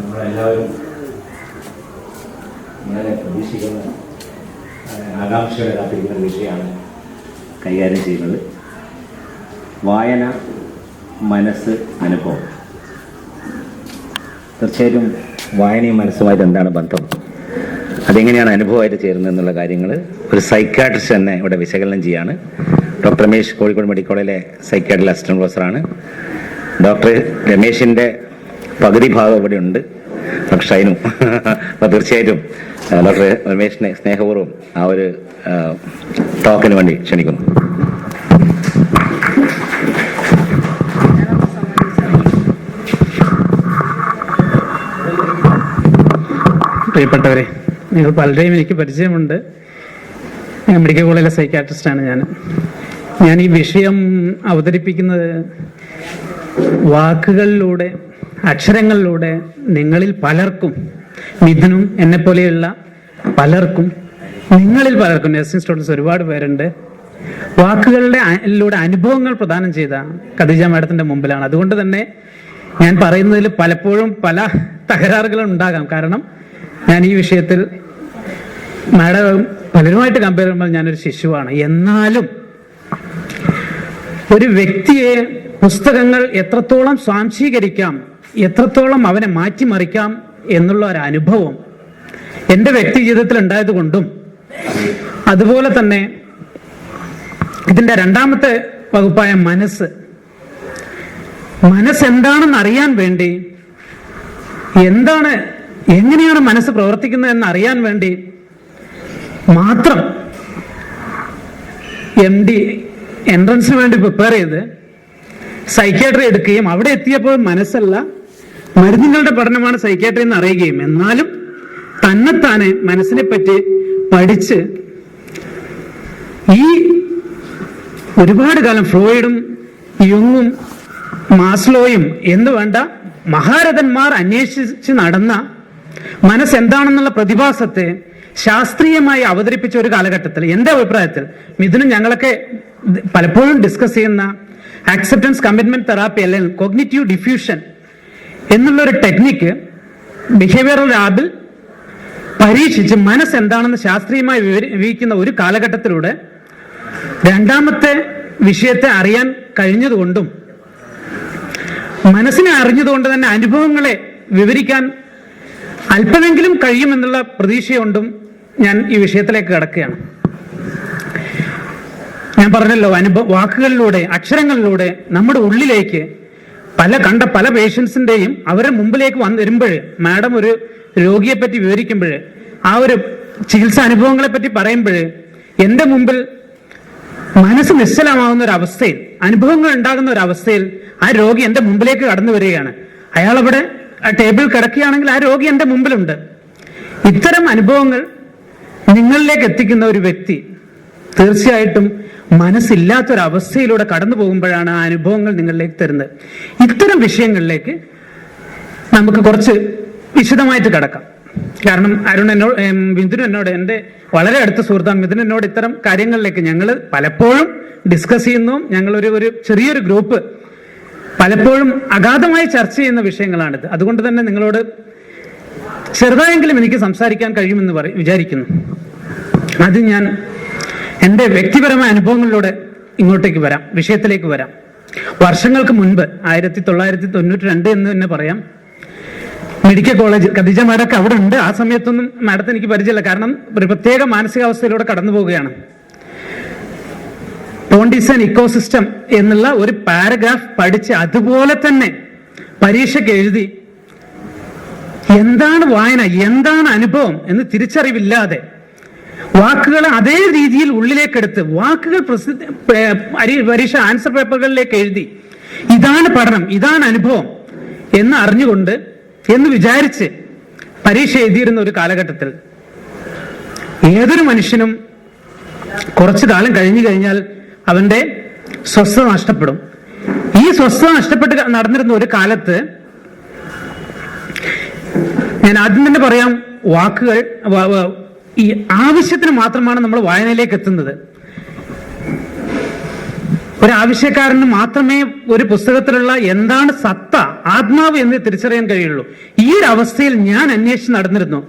നമ്മളെല്ലാവരും വളരെ പ്രതീക്ഷിക്കുന്ന ആകാംക്ഷയുടെ കാത്തിരിക്കുന്ന ഒരു വിഷയമാണ് കൈകാര്യം ചെയ്യുന്നത്. വായന, മനസ്സ്, അനുഭവം. തീർച്ചയായിട്ടും വായനയും മനസ്സുമായിട്ട് എന്താണ് ബന്ധം, അതെങ്ങനെയാണ് അനുഭവമായിട്ട് ചേരുന്നത് എന്നുള്ള കാര്യങ്ങൾ ഒരു സൈക്കാട്രിസ്റ്റ് തന്നെ ഇവിടെ വിശകലനം ചെയ്യാണ്. ഡോക്ടർ രമേശ് കോഴിക്കോട് മെഡിക്കൽ കോളേജിലെ സൈക്കാട്രി അസിസ്റ്റന്റ് പ്രൊഫസറാണ്. ഡോക്ടർ രമേശിൻ്റെ പകുതി ഭാഗം ഇവിടെ ഉണ്ട്, ഡോക്ടർ ഷൈനു. അപ്പോൾ തീർച്ചയായിട്ടും ഡോക്ടർ രമേശിനെ സ്നേഹപൂർവ്വം ആ ഒരു ടോക്കിന് വേണ്ടി ക്ഷണിക്കുന്നു. പ്രിയപ്പെട്ടവരെ, നിങ്ങൾ പലരെയും എനിക്ക് പരിചയമുണ്ട്. മെഡിക്കൽ കോളേജിലെ സൈക്കാട്രിസ്റ്റാണ് ഞാൻ ഈ വിഷയം അവതരിപ്പിക്കുന്നത് വാക്കുകളിലൂടെ, അക്ഷരങ്ങളിലൂടെ നിങ്ങളിൽ പലർക്കും, മിഥുനും എന്നെപ്പോലെയുള്ള പലർക്കും, നിങ്ങളിൽ പലർക്കും, നഴ്സിംഗ് സ്റ്റുഡൻസ് ഒരുപാട് പേരുണ്ട്, വാക്കുകളിലൂടെ അനുഭവങ്ങൾ പ്രദാനം ചെയ്ത ഖദീജ മാഡത്തിൻ്റെ മുമ്പിലാണ്. അതുകൊണ്ട് തന്നെ ഞാൻ പറയുന്നതിൽ പലപ്പോഴും പല തകരാറുകളും ഉണ്ടാകാം. കാരണം ഞാൻ ഈ വിഷയത്തിൽ മാഡം പലരുമായിട്ട് കമ്പയർ ചെയ്യുമ്പോൾ ഞാനൊരു ശിശുവാണ്. എന്നാലും ഒരു വ്യക്തിയെ പുസ്തകങ്ങൾ എത്രത്തോളം സ്വാംശീകരിക്കാം, എത്രത്തോളം അവനെ മാറ്റിമറിക്കാം എന്നുള്ള ഒരു അനുഭവം എൻ്റെ വ്യക്തി ജീവിതത്തിൽ ഉണ്ടായത് കൊണ്ടും, അതുപോലെ തന്നെ ഇതിൻ്റെ രണ്ടാമത്തെ വകുപ്പായ മനസ്സെന്താണെന്ന് അറിയാൻ വേണ്ടി, എങ്ങനെയാണ് മനസ്സ് പ്രവർത്തിക്കുന്നത് എന്ന് അറിയാൻ വേണ്ടി മാത്രം MD എൻട്രൻസിന് വേണ്ടി പ്രിപ്പയർ ചെയ്ത് സൈക്യാട്രി എടുക്കുകയും അവിടെ എത്തിയപ്പോൾ മനസ്സല്ല മരുന്നുകളുടെ പഠനമാണ് സൈക്യാട്രി എന്ന് അറിയുകയും, എന്നാലും തന്നെത്താനെ മനസ്സിനെ പറ്റി പഠിച്ച് ഈ ഒരുപാട് കാലം ഫ്രോയിഡും യുങ്ങും മാസ്ലോയും എന്ന് വേണ്ട മഹാരഥന്മാർ അന്വേഷിച്ച് നടന്ന മനസ്സെന്താണെന്നുള്ള പ്രതിഭാസത്തെ ശാസ്ത്രീയമായി അവതരിപ്പിച്ച ഒരു കാലഘട്ടത്തിൽ എൻ്റെ അഭിപ്രായത്തിൽ മിഥുനും ഞങ്ങളൊക്കെ പലപ്പോഴും ഡിസ്കസ് ചെയ്യുന്ന ആക്സെപ്റ്റൻസ് കമ്മിറ്റ്മെന്റ് തെറാപ്പി അല്ലെങ്കിൽ കോഗ്നിറ്റീവ് ഡിഫ്യൂഷൻ എന്നുള്ളൊരു ടെക്നിക്ക് ബിഹേവിയറൽ ലാബിൽ പരീക്ഷിച്ച് മനസ്സെന്താണെന്ന് ശാസ്ത്രീയമായി വിവരിക്കുന്ന ഒരു കാലഘട്ടത്തിലൂടെ രണ്ടാമത്തെ വിഷയത്തെ അറിയാൻ കഴിഞ്ഞതുകൊണ്ടും മനസ്സിനെ അറിഞ്ഞതുകൊണ്ട് തന്നെ അനുഭവങ്ങളെ വിവരിക്കാൻ അല്പമെങ്കിലും കഴിയുമെന്നുള്ള പ്രതീക്ഷയൊണ്ടും ഞാൻ ഈ വിഷയത്തിലേക്ക് കടക്കുകയാണ്. ഞാൻ പറഞ്ഞല്ലോ, വാക്കുകളിലൂടെ, അക്ഷരങ്ങളിലൂടെ നമ്മുടെ ഉള്ളിലേക്ക് പല പേഷ്യൻസിന്റെയും അവരുടെ മുമ്പിലേക്ക് വരുമ്പോൾ, മാഡം ഒരു രോഗിയെ പറ്റി വിവരിക്കുമ്പോൾ, ആ ഒരു ചികിത്സാ അനുഭവങ്ങളെ പറ്റി പറയുമ്പോൾ എൻ്റെ മുമ്പിൽ മനസ്സ് നിശ്ചലമാവുന്ന ഒരു അവസ്ഥയിൽ, അനുഭവങ്ങൾ ഉണ്ടാകുന്ന ഒരു അവസ്ഥയിൽ ആ രോഗി എൻ്റെ മുമ്പിലേക്ക് കടന്നു വരികയാണ്. അയാൾ അവിടെ ആ ടേബിൾ കിടക്കുകയാണെങ്കിൽ ആ രോഗി എൻ്റെ മുമ്പിലുണ്ട്. ഇത്തരം അനുഭവങ്ങൾ നിങ്ങളിലേക്ക് എത്തിക്കുന്ന ഒരു വ്യക്തി തീർച്ചയായിട്ടും മനസ്സില്ലാത്തൊരവസ്ഥയിലൂടെ കടന്നു പോകുമ്പോഴാണ് ആ അനുഭവങ്ങൾ നിങ്ങളിലേക്ക് തരുന്നത്. ഇത്തരം വിഷയങ്ങളിലേക്ക് നമുക്ക് കുറച്ച് വിശദമായിട്ട് കിടക്കാം. കാരണം മിഥുൻ എന്നോട്, എൻ്റെ വളരെ അടുത്ത സുഹൃത്താണ് മിഥുൻ, എന്നോട് ഇത്തരം കാര്യങ്ങളിലേക്ക് ഞങ്ങൾ പലപ്പോഴും ഡിസ്കസ് ചെയ്യുന്നു. ഞങ്ങളൊരു ചെറിയൊരു ഗ്രൂപ്പ് പലപ്പോഴും അഗാധമായി ചർച്ച ചെയ്യുന്ന വിഷയങ്ങളാണിത്. അതുകൊണ്ട് തന്നെ നിങ്ങളോട് ചെറുതായെങ്കിലും എനിക്ക് സംസാരിക്കാൻ കഴിയുമെന്ന് വിചാരിക്കുന്നു. അത് ഞാൻ എൻ്റെ വ്യക്തിപരമായ അനുഭവങ്ങളിലൂടെ ഇങ്ങോട്ടേക്ക് വരാം, വിഷയത്തിലേക്ക് വരാം. വർഷങ്ങൾക്ക് മുൻപ് 1992 എന്ന് തന്നെ പറയാം, മെഡിക്കൽ കോളേജ്, ഖദീജ മാഡമൊക്കെ അവിടെ ഉണ്ട്. ആ സമയത്തൊന്നും മാഡത്തിന് എനിക്ക് പരിചയമില്ല, കാരണം ഒരു പ്രത്യേക മാനസികാവസ്ഥയിലൂടെ കടന്നു പോവുകയാണ്. പോണ്ടിസൺ ഇക്കോസിസ്റ്റം എന്നുള്ള ഒരു പാരഗ്രാഫ് പഠിച്ച് അതുപോലെ തന്നെ പരീക്ഷയ്ക്ക് എഴുതി എന്താണ് വായന, എന്താണ് അനുഭവം എന്ന് തിരിച്ചറിവില്ലാതെ വാക്കുകൾ അതേ രീതിയിൽ ഉള്ളിലേക്കെടുത്ത് വാക്കുകൾ പരീക്ഷ ആൻസർ പേപ്പറുകളിലേക്ക് എഴുതി ഇതാണ് പഠനം, ഇതാണ് അനുഭവം എന്ന് അറിഞ്ഞുകൊണ്ട് എന്ന് വിചാരിച്ച് പരീക്ഷ എഴുതിയിരുന്ന ഒരു കാലഘട്ടത്തിൽ ഏതൊരു മനുഷ്യനും കുറച്ചു കാലം കഴിഞ്ഞു കഴിഞ്ഞാൽ അവന്റെ സ്വസ്ഥത നഷ്ടപ്പെടും. ഈ സ്വസ്ഥത നഷ്ടപ്പെട്ട് നടന്നിരുന്ന ഒരു കാലത്ത്, ഞാൻ ആദ്യം തന്നെ പറയാം, വാക്കുകൾ ഈ ആവശ്യത്തിന് മാത്രമാണ് നമ്മൾ വായനയിലേക്ക് എത്തുന്നത്. ഒരാവശ്യക്കാരന് മാത്രമേ ഒരു പുസ്തകത്തിലുള്ള എന്താണ് സത്ത, ആത്മാവ് എന്ന് തിരിച്ചറിയാൻ കഴിയുള്ളൂ. ഈ ഒരു അവസ്ഥയിൽ ഞാൻ അന്വേഷിച്ച് നടന്നിരുന്നു.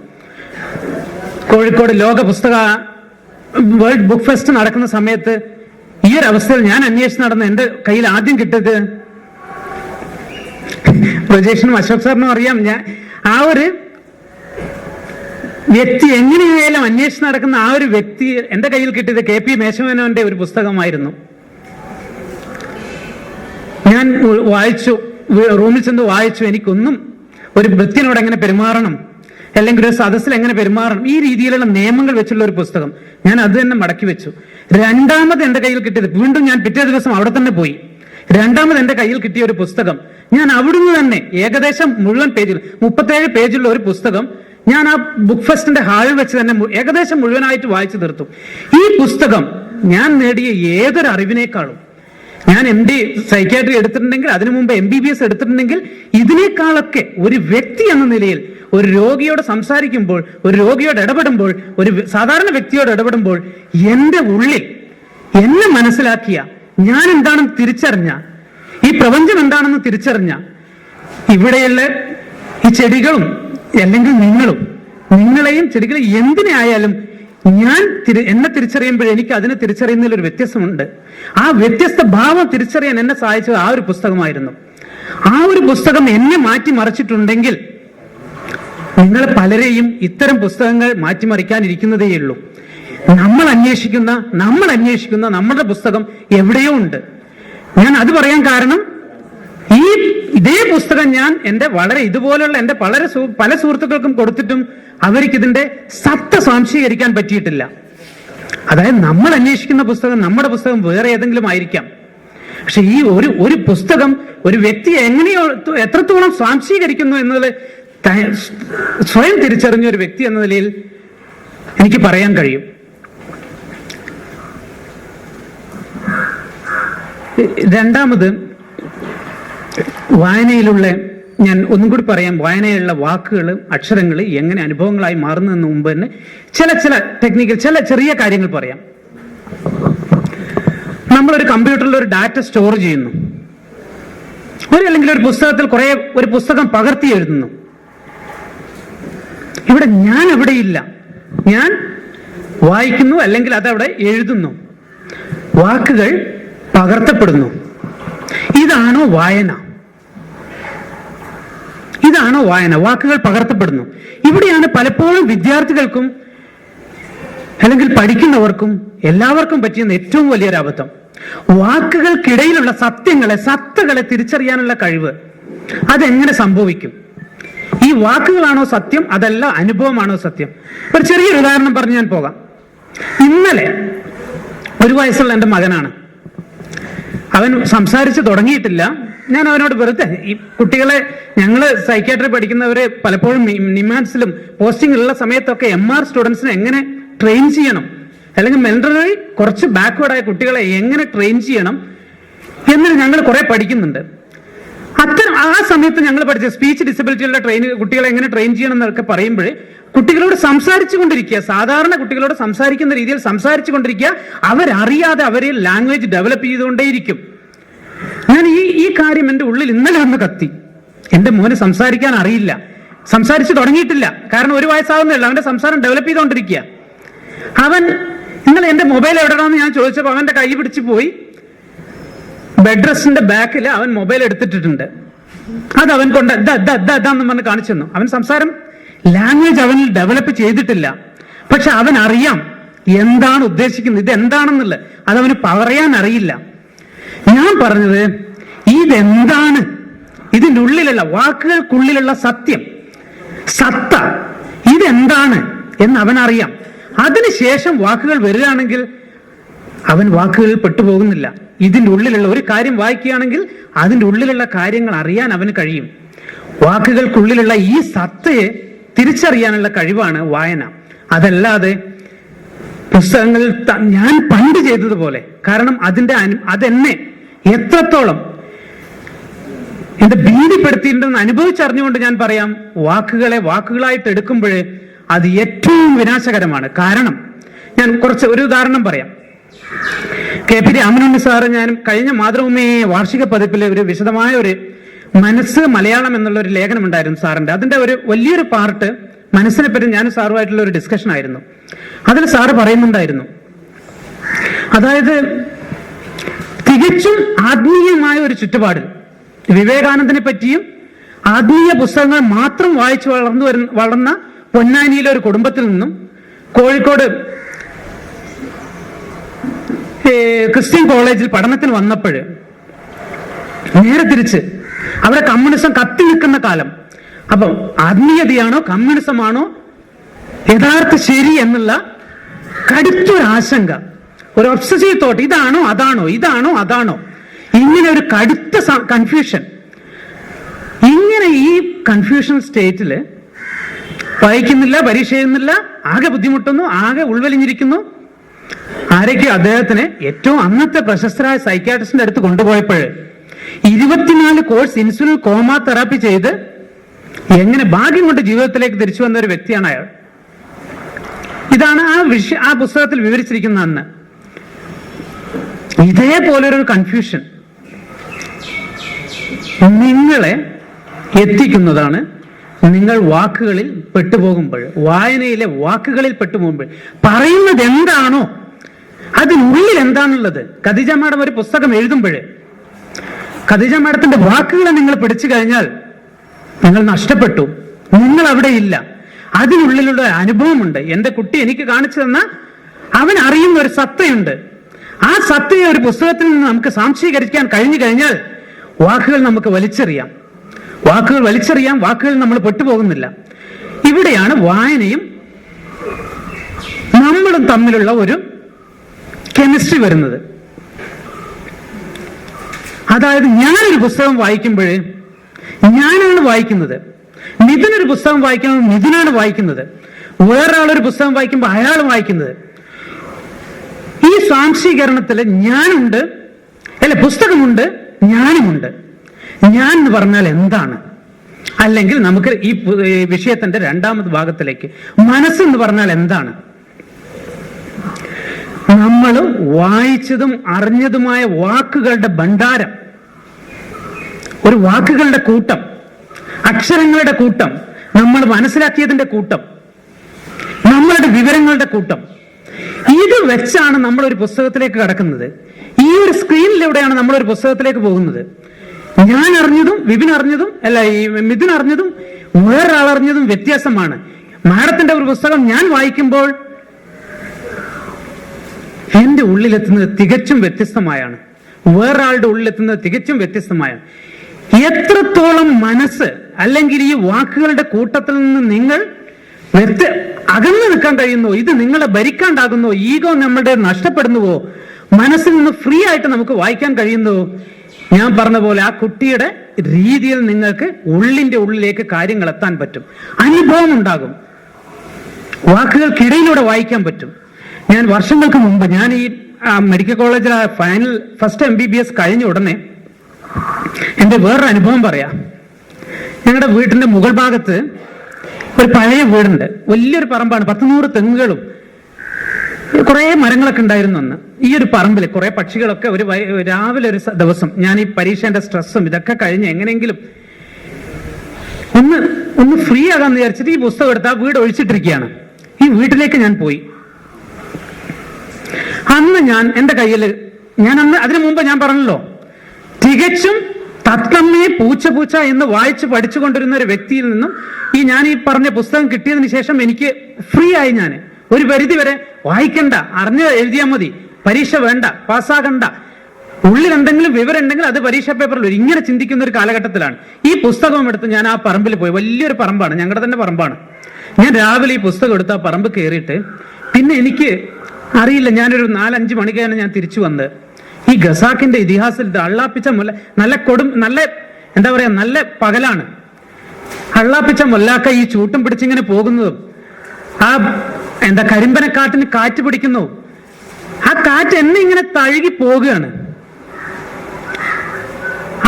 കോഴിക്കോട് ലോക പുസ്തക വേൾഡ് ബുക്ക് ഫെസ്റ്റ് നടക്കുന്ന സമയത്ത് ഈ ഒരു അവസ്ഥയിൽ ഞാൻ അന്വേഷിച്ച് നടന്ന എന്റെ കയ്യിൽ ആദ്യം കിട്ടിയത്, പ്രജേഷിനും അശോക് സാറിനും അറിയാം, ഞാൻ ആ ഒരു വ്യക്തി എങ്ങനെയായാലും അന്വേഷിച്ച് നടക്കുന്ന ആ ഒരു വ്യക്തി എന്റെ കയ്യിൽ കിട്ടിയത് KP മേശമേനോന്റെ ഒരു പുസ്തകമായിരുന്നു. ഞാൻ വായിച്ചു, റൂമിൽ ചെന്ന് വായിച്ചു. എനിക്കൊന്നും ഒരു ഭൃത്യനോട് എങ്ങനെ പെരുമാറണം, അല്ലെങ്കിൽ ഒരു സദസ്സിൽ എങ്ങനെ പെരുമാറണം, ഈ രീതിയിലുള്ള നിയമങ്ങൾ വെച്ചുള്ള ഒരു പുസ്തകം ഞാൻ അത് തന്നെ മടക്കി വെച്ചു. രണ്ടാമത് എന്റെ കയ്യിൽ കിട്ടിയത്, വീണ്ടും ഞാൻ പിറ്റേ ദിവസം അവിടെ തന്നെ പോയി, രണ്ടാമത് എന്റെ കയ്യിൽ കിട്ടിയ ഒരു പുസ്തകം ഞാൻ അവിടുന്ന് തന്നെ ഏകദേശം മുഴുവൻ പേജിൽ 37 പേജുള്ള ഒരു പുസ്തകം ഞാൻ ആ ബുക്ക് ഫെസ്റ്റിന്റെ ഹാളിൽ വെച്ച് തന്നെ ഏകദേശം മുഴുവനായിട്ട് വായിച്ചു തീർത്തു. ഈ പുസ്തകം ഞാൻ നേടിയ ഏതൊരു അറിവിനേക്കാളും, ഞാൻ MD സൈക്യാട്രി എടുത്തിട്ടുണ്ടെങ്കിൽ, അതിനു മുമ്പ് MBBS എടുത്തിട്ടുണ്ടെങ്കിൽ, ഇതിനേക്കാളൊക്കെ ഒരു വ്യക്തി എന്ന നിലയിൽ ഒരു രോഗിയോട് സംസാരിക്കുമ്പോൾ, ഒരു രോഗിയോട് ഇടപെടുമ്പോൾ, ഒരു സാധാരണ വ്യക്തിയോട് ഇടപെടുമ്പോൾ എന്റെ ഉള്ളിൽ എന്നെ മനസ്സിലാക്കിയ, ഞാൻ എന്താണെന്ന് തിരിച്ചറിഞ്ഞ, ഈ പ്രപഞ്ചം എന്താണെന്ന് തിരിച്ചറിഞ്ഞ, ഇവിടെയുള്ള ഈ ചെടികളും അല്ലെങ്കിൽ നിങ്ങളെയും ചെടികളെയും എന്തിനെ ആയാലും ഞാൻ എന്നെ തിരിച്ചറിയുമ്പോൾ എനിക്ക് അതിനെ തിരിച്ചറിയുന്നതിൽ ഒരു വ്യത്യാസമുണ്ട്. ആ വ്യത്യസ്ത ഭാവം തിരിച്ചറിയാൻ എന്നെ സഹായിച്ചത് ആ ഒരു പുസ്തകമായിരുന്നു. ആ ഒരു പുസ്തകം എന്നെ മാറ്റിമറിച്ചിട്ടുണ്ടെങ്കിൽ നിങ്ങൾ പലരെയും ഇത്തരം പുസ്തകങ്ങൾ മാറ്റിമറിക്കാനിരിക്കുന്നതേയുള്ളൂ. നമ്മൾ അന്വേഷിക്കുന്ന നമ്മുടെ പുസ്തകം എവിടെയോ ഉണ്ട്. ഞാൻ അത് പറയാൻ കാരണം, ഇതേ പുസ്തകം ഞാൻ ഇതുപോലുള്ള എന്റെ പല സുഹൃത്തുക്കൾക്കും കൊടുത്തിട്ടും അവർക്ക് ഇതിന്റെ സത്ത സ്വാംശീകരിക്കാൻ പറ്റിയിട്ടില്ല. അതായത് നമ്മൾ അന്വേഷിക്കുന്ന പുസ്തകം നമ്മുടെ പുസ്തകം വേറെ ഏതെങ്കിലും ആയിരിക്കാം. പക്ഷെ ഈ ഒരു പുസ്തകം ഒരു വ്യക്തിയെ എത്രത്തോളം സ്വാംശീകരിക്കുന്നു എന്നത് സ്വയം തിരിച്ചറിഞ്ഞ ഒരു വ്യക്തി എന്ന നിലയിൽ എനിക്ക് പറയാൻ കഴിയും. രണ്ടാമത്, വായനയിലുള്ള, ഞാൻ ഒന്നും കൂടി പറയാം, വായനയിലുള്ള വാക്കുകൾ, അക്ഷരങ്ങൾ എങ്ങനെ അനുഭവങ്ങളായി മാറുന്നതിന് മുമ്പ് തന്നെ ചില ടെക്നിക്കൽ ചെറിയ കാര്യങ്ങൾ പറയാം. നമ്മളൊരു കമ്പ്യൂട്ടറിൽ ഒരു ഡാറ്റ സ്റ്റോർ ചെയ്യുന്നു, അല്ലെങ്കിൽ ഒരു പുസ്തകത്തിൽ ഒരു പുസ്തകം പകർത്തി എഴുതുന്നു. ഇവിടെ ഞാൻ അവിടെയില്ല, ഞാൻ വായിക്കുന്നു അല്ലെങ്കിൽ അതവിടെ എഴുതുന്നു, വാക്കുകൾ പകർത്തപ്പെടുന്നു. ഇതാണോ വായന? വാക്കുകൾ പകർത്തപ്പെടുന്നു. ഇവിടെയാണ് പലപ്പോഴും വിദ്യാർത്ഥികൾക്കും അല്ലെങ്കിൽ പഠിക്കുന്നവർക്കും എല്ലാവർക്കും പറ്റിയ ഏറ്റവും വലിയൊരു അബദ്ധം. വാക്കുകൾക്കിടയിലുള്ള സത്തകളെ തിരിച്ചറിയാനുള്ള കഴിവ് അതെങ്ങനെ സംഭവിക്കും? ഈ വാക്കുകളാണോ സത്യം, അതല്ല അനുഭവമാണോ സത്യം? ഒരു ചെറിയൊരു ഉദാഹരണം പറഞ്ഞ് ഞാൻ പോകാം. ഇന്നലെ 1 വയസ്സുള്ള എൻ്റെ മകനാണ്. അവൻ സംസാരിച്ച് തുടങ്ങിയിട്ടില്ല. ഞാൻ അവനോട് വെറുതെ, ഈ കുട്ടികളെ ഞങ്ങള് സൈക്യാട്രി പഠിക്കുന്നവരെ പലപ്പോഴും നിമാൻസിലും പോസ്റ്റിംഗിലുള്ള സമയത്തൊക്കെ MR സ്റ്റുഡൻസിനെ എങ്ങനെ ട്രെയിൻ ചെയ്യണം, അല്ലെങ്കിൽ മെന്റലി കുറച്ച് ബാക്ക്വേർഡായ കുട്ടികളെ എങ്ങനെ ട്രെയിൻ ചെയ്യണം എന്ന് ഞങ്ങൾ കുറെ പഠിക്കുന്നുണ്ട്. ആ സമയത്ത് ഞങ്ങൾ പഠിച്ച സ്പീച്ച് ഡിസബിലിറ്റിയുള്ള കുട്ടികളെ എങ്ങനെ ട്രെയിൻ ചെയ്യണം എന്നൊക്കെ പറയുമ്പോൾ കുട്ടികളോട് സംസാരിച്ചു കൊണ്ടിരിക്കുക, സാധാരണ കുട്ടികളോട് സംസാരിക്കുന്ന രീതിയിൽ സംസാരിച്ചു കൊണ്ടിരിക്കുക, അവരറിയാതെ അവരെ ലാംഗ്വേജ് ഡെവലപ്പ് ചെയ്തുകൊണ്ടേയിരിക്കും. ഞാൻ ഈ കാര്യം എൻ്റെ ഉള്ളിൽ ഇന്നലെ ഒന്ന് കത്തി. എൻ്റെ മോന് സംസാരിക്കാൻ അറിയില്ല, സംസാരിച്ചു തുടങ്ങിയിട്ടില്ല, കാരണം 1 വയസ്സാകുന്നില്ല, അവന്റെ സംസാരം ഡെവലപ്പ് ചെയ്തുകൊണ്ടിരിക്കുക. അവൻ ഇന്നലെ എൻ്റെ മൊബൈൽ എവിടെയാണെന്ന് ഞാൻ ചോദിച്ചപ്പോൾ അവന്റെ കൈ പിടിച്ച് പോയി ബെഡ് റെസ്റ്റിന്റെ ബാക്കിൽ അവൻ മൊബൈൽ എടുത്തിട്ടിട്ടുണ്ട്. അത് അവൻ കൊണ്ട് ഇതാന്ന് പറഞ്ഞ് കാണിച്ചു തന്നു. അവൻ സംസാരം ലാംഗ്വേജ് അവനിൽ ഡെവലപ്പ് ചെയ്തിട്ടില്ല, പക്ഷെ അവൻ അറിയാം എന്താണ് ഉദ്ദേശിക്കുന്നത്, ഇത് എന്താണെന്നുള്ളത്. അതവന് പറയാൻ അറിയില്ല. ഞാൻ പറഞ്ഞത് ഇതെന്താണ്, ഇതിൻ്റെ ഉള്ളിലുള്ള വാക്കുകൾക്കുള്ളിലുള്ള സത്ത ഇതെന്താണ് എന്ന് അവനറിയാം. അതിനുശേഷം വാക്കുകൾ വരികയാണെങ്കിൽ അവൻ വാക്കുകളിൽ പെട്ടുപോകുന്നില്ല. ഇതിൻ്റെ ഉള്ളിലുള്ള ഒരു കാര്യം വായിക്കുകയാണെങ്കിൽ അതിൻ്റെ ഉള്ളിലുള്ള കാര്യങ്ങൾ അറിയാൻ അവന് കഴിയും. വാക്കുകൾക്കുള്ളിലുള്ള ഈ സത്തയെ തിരിച്ചറിയാനുള്ള കഴിവാണ് വായന. അതല്ലാതെ പുസ്തകങ്ങളിൽ ഞാൻ പണ്ട് ചെയ്തതുപോലെ, കാരണം അതെന്നെ എത്രത്തോളം എന്റെ ഭീതിപ്പെടുത്തിയിട്ടുണ്ടെന്ന് അനുഭവിച്ചറിഞ്ഞുകൊണ്ട് ഞാൻ പറയാം, വാക്കുകളായിട്ട് എടുക്കുമ്പോൾ അത് ഏറ്റവും വിനാശകരമാണ്. കാരണം ഞാൻ ഒരു ഉദാഹരണം പറയാം. KP രാമനുണ്ണി സാറ് ഞാൻ കഴിഞ്ഞ മാതൃഭൂമി വാർഷിക പതിപ്പിലെ ഒരു വിശദമായ ഒരു മനസ്സ് മലയാളം എന്നുള്ള ഒരു ലേഖനം ഉണ്ടായിരുന്നു സാറിന്റെ. അതിന്റെ ഒരു വലിയൊരു പാർട്ട് മനസ്സിനെ പറ്റി ഞാൻ സാറുമായിട്ടുള്ള ഒരു ഡിസ്കഷൻ ആയിരുന്നു. അതിൽ സാറ് പറയുന്നുണ്ടായിരുന്നു, അതായത് തികച്ചും ആത്മീയമായ ഒരു ചുറ്റുപാടിൽ വിവേകാനന്ദനെ പറ്റിയും ആത്മീയ പുസ്തകങ്ങൾ മാത്രം വായിച്ചു വളർന്ന പൊന്നാനിയിലെ ഒരു കുടുംബത്തിൽ നിന്നും കോഴിക്കോട് ക്രിസ്ത്യൻ കോളേജിൽ പഠനത്തിന് വന്നപ്പോൾ നേരെ തിരിച്ച് അവിടെ കമ്മ്യൂണിസം കത്തി നിൽക്കുന്ന കാലം. അപ്പം ആത്മീയതയാണോ കമ്മ്യൂണിസമാണോ യഥാർത്ഥ ശരി എന്നുള്ള കടുത്തൊരു ആശങ്ക, ഒരു ഒബ്സസീവ് തോട്ട്, ഇതാണോ അതാണോ ഇതാണോ അതാണോ, ഇങ്ങനെ ഒരു കടുത്ത കൺഫ്യൂഷൻ. ഇങ്ങനെ ഈ കൺഫ്യൂഷൻ സ്റ്റേറ്റിൽ വായിക്കുന്നില്ല, പരീക്ഷ എഴുതുന്നില്ല, ആകെ ബുദ്ധിമുട്ടുന്നു, ആകെ ഉൾവലിഞ്ഞിരിക്കുന്നു. ആരൊക്കെ അദ്ദേഹത്തിന് ഏറ്റവും അന്നത്തെ പ്രശസ്തരായ സൈക്യാട്രിസ്റ്റിന്റെ അടുത്ത് കൊണ്ടുപോയപ്പോൾ 24 കോഴ്സ് ഇൻസുലിൻ കോമ തെറാപ്പി ചെയ്ത് എങ്ങനെ ഭാഗ്യം കൊണ്ട് ജീവിതത്തിലേക്ക് തിരിച്ചു വന്ന ഒരു വ്യക്തിയാണ് അയാൾ. ഇതാണ് ആ പുസ്തകത്തിൽ വിവരിച്ചിരിക്കുന്ന അന്ന്. ഇതേപോലൊരു കൺഫ്യൂഷൻ നിങ്ങളെ എത്തിക്കുന്നതാണ് നിങ്ങൾ വാക്കുകളിൽ പെട്ടുപോകുമ്പോൾ, വായനയിലെ വാക്കുകളിൽ പെട്ടുപോകുമ്പോൾ. പറയുന്നത് എന്താണോ അതിനുള്ളിൽ എന്താണുള്ളത്. ഖദീജ മാഡം ഒരു പുസ്തകം എഴുതുമ്പോൾ ഖദീജ മാഡത്തിന്റെ വാക്കുകളെ നിങ്ങൾ പിടിച്ചു കഴിഞ്ഞാൽ നിങ്ങൾ നഷ്ടപ്പെട്ടു, നിങ്ങൾ അവിടെ ഇല്ല. അതിനുള്ളിലുള്ള അനുഭവമുണ്ട്. എന്റെ കുട്ടി എനിക്ക് കാണിച്ചു തന്ന അവൻ അറിയുന്ന ഒരു സത്തയുണ്ട്. ആ സത്തയെ ഒരു പുസ്തകത്തിൽ നിന്ന് നമുക്ക് സാംശീകരിക്കാൻ കഴിഞ്ഞു കഴിഞ്ഞാൽ വാക്കുകൾ നമുക്ക് വലിച്ചെറിയാം, വാക്കുകൾ നമ്മൾ പെട്ടുപോകുന്നില്ല. ഇവിടെയാണ് വായനയും നമ്മളും തമ്മിലുള്ള ഒരു കെമിസ്ട്രി വരുന്നത്. അതായത് ഞാനൊരു പുസ്തകം വായിക്കുമ്പോൾ ഞാനാണ് വായിക്കുന്നത്, മിഥുനൊരു പുസ്തകം വായിക്കുമ്പോൾ മിഥുനാണ് വായിക്കുന്നത്, വേറൊരാളൊരു പുസ്തകം വായിക്കുമ്പോൾ അയാൾ വായിക്കുന്നത്. ഈ സ്വാംശീകരണത്തിൽ ഞാനുണ്ട്, അല്ലെ പുസ്തകമുണ്ട്, ഞാനുമുണ്ട്. ഞാൻ എന്ന് പറഞ്ഞാൽ എന്താണ്? അല്ലെങ്കിൽ നമുക്ക് ഈ വിഷയത്തിന്റെ രണ്ടാമത് ഭാഗത്തിലേക്ക്, മനസ്സെന്ന് പറഞ്ഞാൽ എന്താണ്? നമ്മൾ വായിച്ചതും അറിഞ്ഞതുമായ വാക്കുകളുടെ ഭണ്ഡാരം, ഒരു വാക്കുകളുടെ കൂട്ടം, അക്ഷരങ്ങളുടെ കൂട്ടം, നമ്മൾ മനസ്സിലാക്കിയതിന്റെ കൂട്ടം, നമ്മളുടെ വിവരങ്ങളുടെ കൂട്ടം. ഇത് വെച്ചാണ് നമ്മൾ ഒരു പുസ്തകത്തിലേക്ക് കടക്കുന്നത്. ഈ ഒരു സ്ക്രീനിലൂടെയാണ് നമ്മൾ ഒരു പുസ്തകത്തിലേക്ക് പോകുന്നത്. ഞാൻ അറിഞ്ഞതും വിപിൻ അറിഞ്ഞതും അല്ല, ഈ മിഥുൻ അറിഞ്ഞതും വേറൊരാൾ അറിഞ്ഞതും വ്യത്യാസമാണ്. മാഡത്തിന്റെ ഒരു പുസ്തകം ഞാൻ വായിക്കുമ്പോൾ എന്റെ ഉള്ളിലെത്തുന്നത് തികച്ചും വ്യത്യസ്തമായാണ്, വേറൊരാളുടെ ഉള്ളിലെത്തുന്നത് തികച്ചും വ്യത്യസ്തമായാണ്. എത്രത്തോളം മനസ്സ് അല്ലെങ്കിൽ ഈ വാക്കുകളുടെ കൂട്ടത്തിൽ നിന്ന് നിങ്ങൾ അകന്നു നിൽക്കാൻ കഴിയുന്നോ, ഇത് നിങ്ങളെ ഭരിക്കാണ്ടാകുന്നോ, ഈഗോ നമ്മളുടെ നഷ്ടപ്പെടുന്നുവോ, മനസ്സിൽ നിന്ന് ഫ്രീ ആയിട്ട് നമുക്ക് വായിക്കാൻ കഴിയുന്നുവോ, ഞാൻ പറഞ്ഞ പോലെ ആ കുട്ടിയുടെ രീതിയിൽ നിങ്ങൾക്ക് ഉള്ളിന്റെ ഉള്ളിലേക്ക് കാര്യങ്ങൾ എത്താൻ പറ്റും, അനുഭവം ഉണ്ടാകും, വാക്കുകൾക്കിടയിലൂടെ വായിക്കാൻ പറ്റും. ഞാൻ വർഷങ്ങൾക്ക് മുമ്പ് ഞാൻ ഈ മെഡിക്കൽ കോളേജിൽ ഫസ്റ്റ് MBBS കഴിഞ്ഞ ഉടനെ എന്റെ വേറൊരു അനുഭവം പറയാം. ഞങ്ങളുടെ വീട്ടിന്റെ മുകൾ ഭാഗത്ത് ഒരു പഴയ വീടുണ്ട്, വലിയൊരു പറമ്പാണ്, 100 തെങ്ങുകളും കുറെ മരങ്ങളൊക്കെ ഉണ്ടായിരുന്നു അന്ന്. ഈ ഒരു പറമ്പിൽ കുറെ പക്ഷികളൊക്കെ രാവിലെ ഒരു ദിവസം ഞാൻ ഈ പരീക്ഷേന്റെ സ്ട്രെസ്സും ഇതൊക്കെ കഴിഞ്ഞ് എങ്ങനെയെങ്കിലും ഒന്ന് ഫ്രീ ആകാന്ന് വിചാരിച്ചിട്ട് ഈ പുസ്തകം എടുത്ത് ആ വീട് ഒഴിച്ചിട്ടിരിക്കുകയാണ്. ഈ വീട്ടിലേക്ക് ഞാൻ പോയി. അന്ന് എന്റെ കയ്യിൽ അന്ന് അതിനു മുമ്പ് ഞാൻ പറഞ്ഞല്ലോ, തികച്ചും തത്തമ്മയെ പൂച്ച എന്ന് വായിച്ച് പഠിച്ചുകൊണ്ടിരുന്ന ഒരു വ്യക്തിയിൽ നിന്നും ഞാൻ ഈ പറഞ്ഞ പുസ്തകം കിട്ടിയതിന് ശേഷം എനിക്ക് ഫ്രീ ആയി. ഞാൻ ഒരു പരിധി വരെ വായിക്കണ്ട, അറിഞ്ഞ് എഴുതിയാൽ മതി, പരീക്ഷ വേണ്ട, പാസ്സാകണ്ട, ഉള്ളിൽ എന്തെങ്കിലും വിവരം ഉണ്ടെങ്കിൽ അത് പരീക്ഷാ പേപ്പറിൽ വരും, ഇങ്ങനെ ചിന്തിക്കുന്ന ഒരു കാലഘട്ടത്തിലാണ് ഈ പുസ്തകം എടുത്ത് ഞാൻ ആ പറമ്പിൽ പോയി. വലിയൊരു പറമ്പാണ്, ഞങ്ങളുടെ തന്നെ പറമ്പാണ്. ഞാൻ രാവിലെ ഈ പുസ്തകം എടുത്ത് ആ പറമ്പ് കയറിയിട്ട് പിന്നെ എനിക്ക് അറിയില്ല, ഞാനൊരു 4-5 മണിക്കാണ് ഞാൻ തിരിച്ചു വന്നത്. ഈ ഖസാക്കിന്റെ ഇതിഹാസത്തിൽ അള്ളാപ്പിച്ച നല്ല എന്താ പറയാ, നല്ല പകലാണ്. അള്ളാപ്പിച്ച മൊല്ലാക്ക ഈ ചൂട്ടും പിടിച്ചിങ്ങനെ പോകുന്നതും ആ കരിമ്പനക്കാട്ടിന് കാറ്റ് പിടിക്കുന്നു, ആ കാറ്റ് എന്നെ ഇങ്ങനെ തഴുകി പോവുകയാണ്.